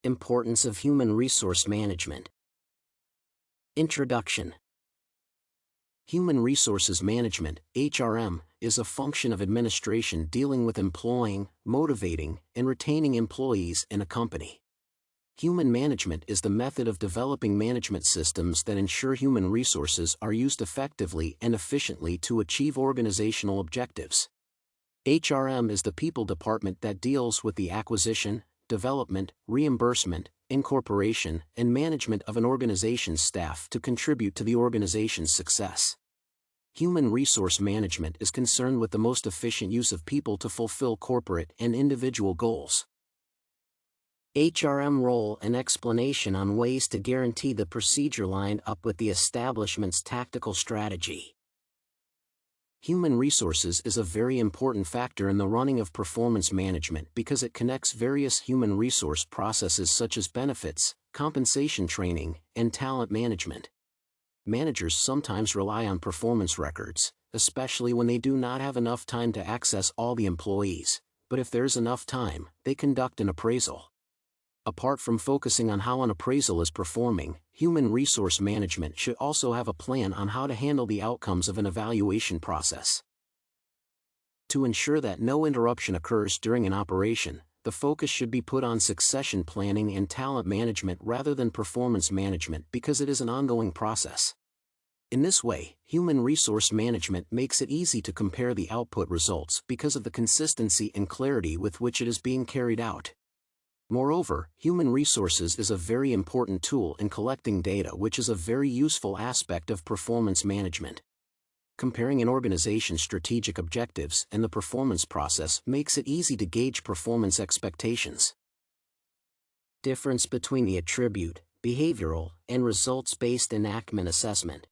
Importance of human resource management. Introduction. Human resources management, HRM, is a function of administration dealing with employing, motivating, and retaining employees in a company. Human management is the method of developing management systems that ensure human resources are used effectively and efficiently to achieve organizational objectives. HRM is the people department that deals with the acquisition, development, reimbursement, incorporation, and management of an organization's staff to contribute to the organization's success. Human resource management is concerned with the most efficient use of people to fulfill corporate and individual goals. HRM role and explanation on ways to guarantee the procedure line up with the establishment's tactical strategy. Human resources is a very important factor in the running of performance management because it connects various human resource processes such as benefits, compensation training, and talent management. Managers sometimes rely on performance records, especially when they do not have enough time to access all the employees, but if there's enough time, they conduct an appraisal. Apart from focusing on how an appraisal is performing, human resource management should also have a plan on how to handle the outcomes of an evaluation process. To ensure that no interruption occurs during an operation, the focus should be put on succession planning and talent management rather than performance management because it is an ongoing process. In this way, human resource management makes it easy to compare the output results because of the consistency and clarity with which it is being carried out. Moreover, human resources is a very important tool in collecting data, which is a very useful aspect of performance management. Comparing an organization's strategic objectives and the performance process makes it easy to gauge performance expectations. Difference between the attribute, behavioral, and results-based enactment assessment.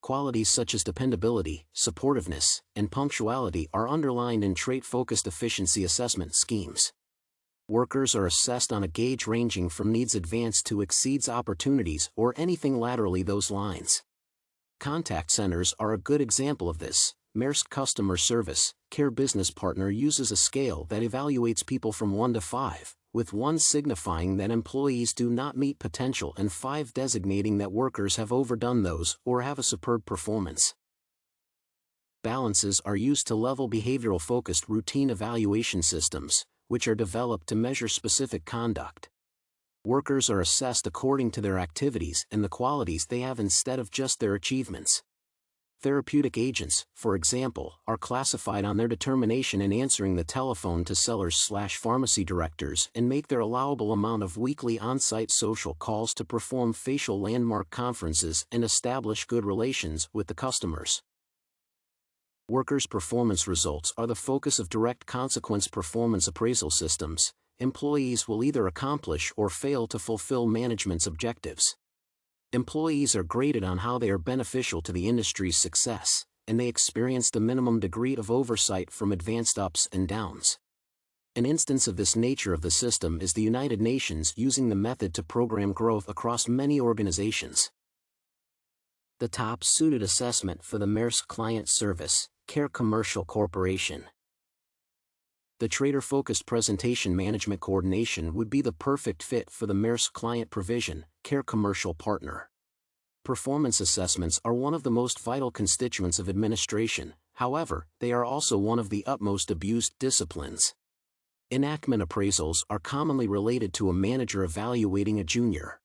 Qualities such as dependability, supportiveness, and punctuality are underlined in trait-focused efficiency assessment schemes. Workers are assessed on a gauge ranging from needs advanced to exceeds opportunities or anything laterally those lines. Contact centers are a good example of this. Maersk Customer Service Care Business Partner uses a scale that evaluates people from 1 to 5, with 1 signifying that employees do not meet potential and 5 designating that workers have overdone those or have a superb performance. Balances are used to level behavioral-focused routine evaluation systems, which are developed to measure specific conduct. Workers are assessed according to their activities and the qualities they have instead of just their achievements. Therapeutic agents, for example, are classified on their determination in answering the telephone to sellers/pharmacy directors and make their allowable amount of weekly on-site social calls to perform facial landmark conferences and establish good relations with the customers. Workers' performance results are the focus of direct consequence performance appraisal systems. Employees will either accomplish or fail to fulfill management's objectives. Employees are graded on how they are beneficial to the industry's success, and they experience the minimum degree of oversight from advanced ups and downs. An instance of this nature of the system is the United Nations using the method to program growth across many organizations. The top-suited assessment for the Maersk Client Service Care Commercial Corporation. The trader-focused presentation management coordination would be the perfect fit for the Maersk Client Provision Care Commercial Partner. Performance assessments are one of the most vital constituents of administration, however, they are also one of the utmost abused disciplines. Enactment appraisals are commonly related to a manager evaluating a junior.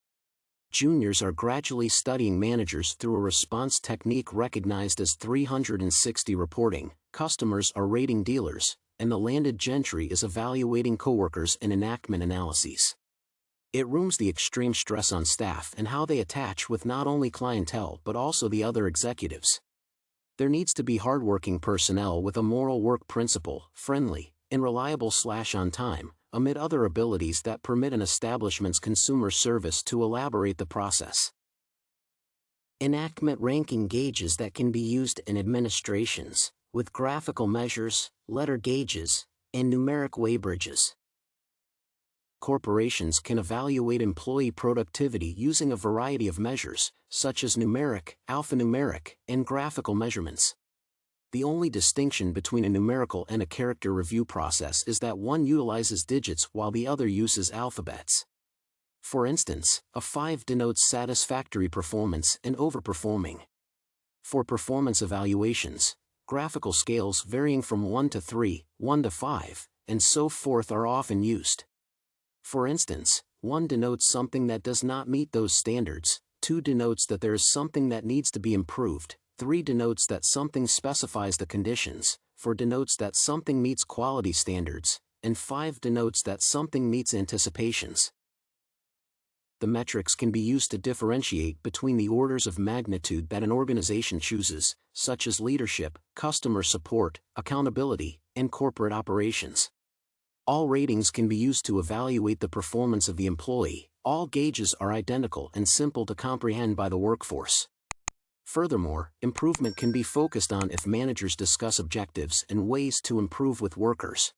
Juniors are gradually studying managers through a response technique recognized as 360 reporting, customers are rating dealers, and the landed gentry is evaluating coworkers in enactment analyses. It rooms the extreme stress on staff and how they attach with not only clientele but also the other executives. There needs to be hardworking personnel with a moral work principle, friendly, and reliable/on time, amid other abilities that permit an establishment's consumer service to elaborate the process. Enactment ranking gauges that can be used in administrations, with graphical measures, letter gauges, and numeric weighbridges. Corporations can evaluate employee productivity using a variety of measures, such as numeric, alphanumeric, and graphical measurements. The only distinction between a numerical and a character review process is that one utilizes digits while the other uses alphabets. For instance, a 5 denotes satisfactory performance and overperforming. For performance evaluations, graphical scales varying from 1 to 3, 1 to 5, and so forth are often used. For instance, 1 denotes something that does not meet those standards, 2 denotes that there is something that needs to be improved, 3 denotes that something specifies the conditions, 4 denotes that something meets quality standards, and 5 denotes that something meets anticipations. The metrics can be used to differentiate between the orders of magnitude that an organization chooses, such as leadership, customer support, accountability, and corporate operations. All ratings can be used to evaluate the performance of the employee. All gauges are identical and simple to comprehend by the workforce. Furthermore, improvement can be focused on if managers discuss objectives and ways to improve with workers.